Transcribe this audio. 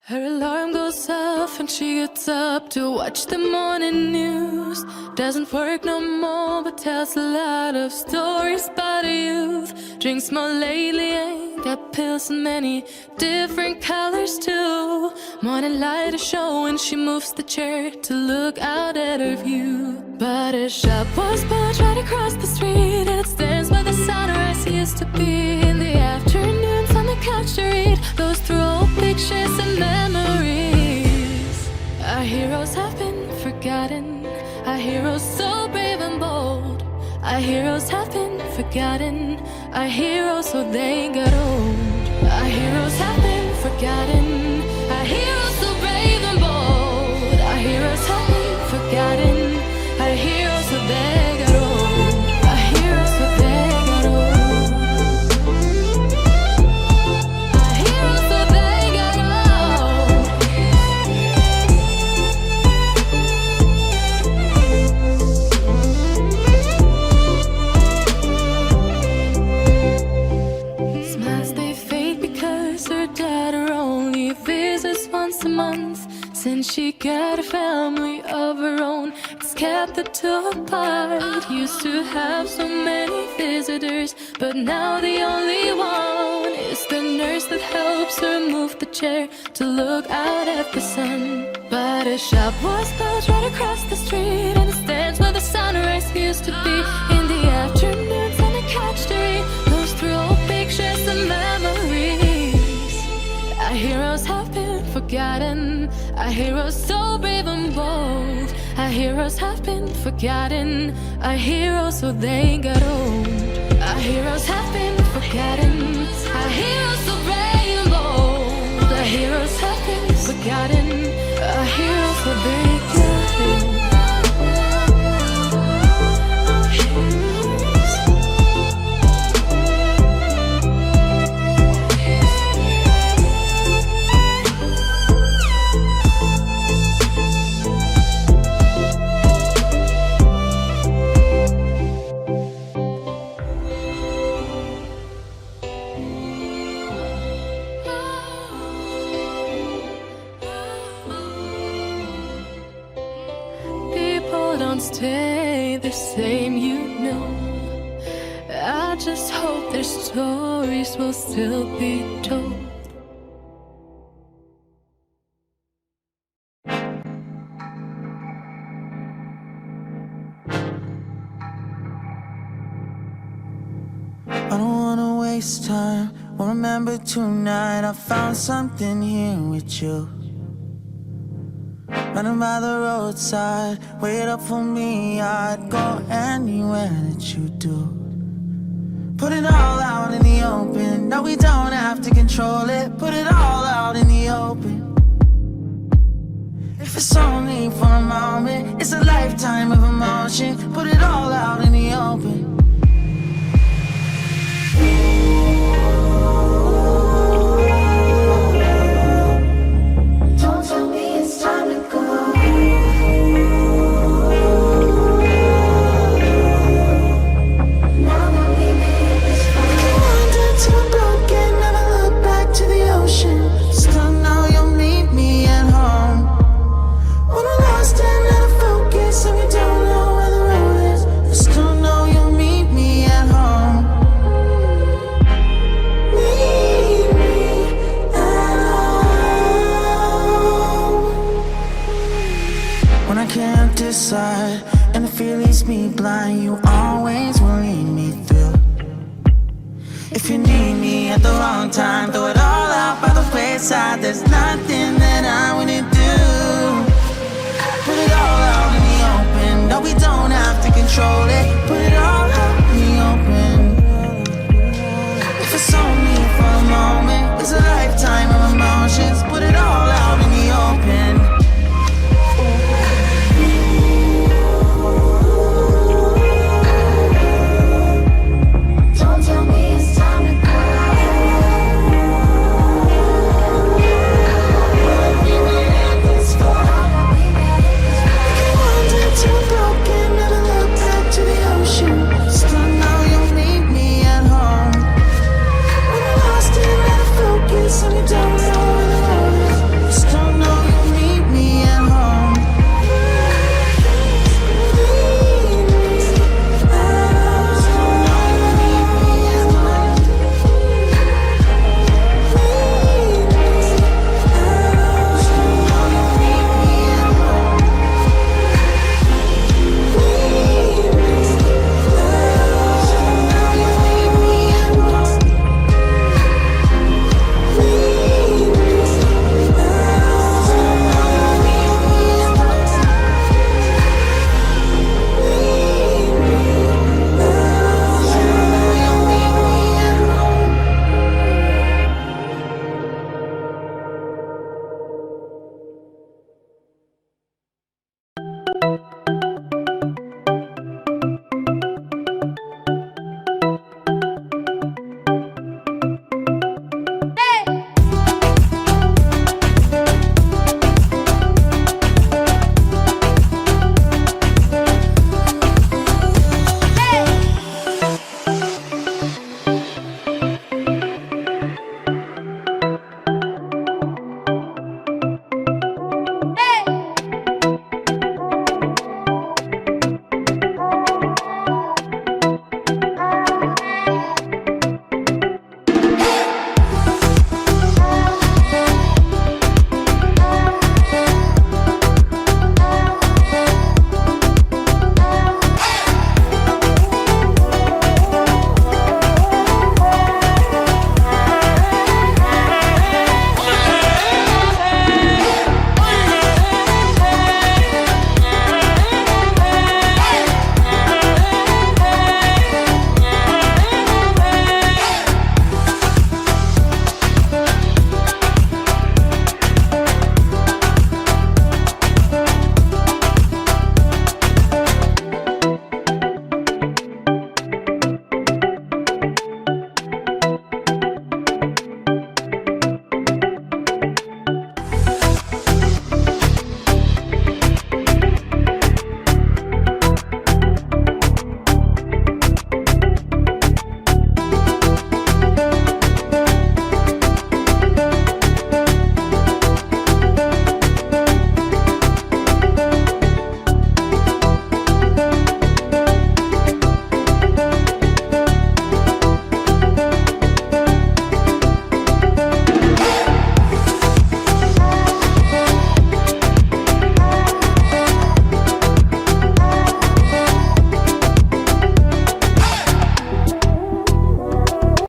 Her alarm goes off and she gets up to watch the morning news. Doesn't work no more but tells a lot of stories about her youth. Drinks more lately, ain't got pills in many different colors too. Morning light is showing, she moves the chair to look out at her view. But her shop was built right across the street, and it stands where the sunrise used to be. In the afternoons on the couch to read, goes through old pictures and memories. Our heroes have been forgotten, our heroes so brave and bold. Our heroes have been forgotten, our heroes so they got old. Our heroes have been forgotten, our heroes so brave and bold. Our heroes have been forgotten, our heroes so they got old. Our heroes so they got old. Our heroes so they got old. Smiles they fade because her dad only visits once a month. Since she got a family of her own, it's kept the two apart. Used to have so many visitors, but now the only one is the nurse that helps her move the chair to look out at the sun. But her shop was built right across the street, and it stands where the sunrise used to be. In the afternoons on the couch to read, goes through old pictures and memories. Our heroes have been forgotten, our heroes so brave and bold. Our heroes have been forgotten, our heroes so they got old. Our heroes have been forgotten, our heroes so brave and bold. Our heroes have been forgotten, our heroes so they got old. Don't stay the same, you know. I just hope their stories will still be told. I don't wanna waste time. Well, remember tonight I found something here with you. Running by the roadside, wait up for me. I'd go anywhere that you do. Put it all out in the open. No, we don't have to control it. Put it all out in the open. If it's only for a moment, it's a lifetime of emotion. Put it all out in the open. And the fear leaves me blind. You always will lead me through. If you need me at the wrong time, throw it all out by the wayside. There's nothing that I wouldn't do. Put it all out in the open. No, we don't have to control it. Put it all out in the open. If it's only for a moment, it's a life.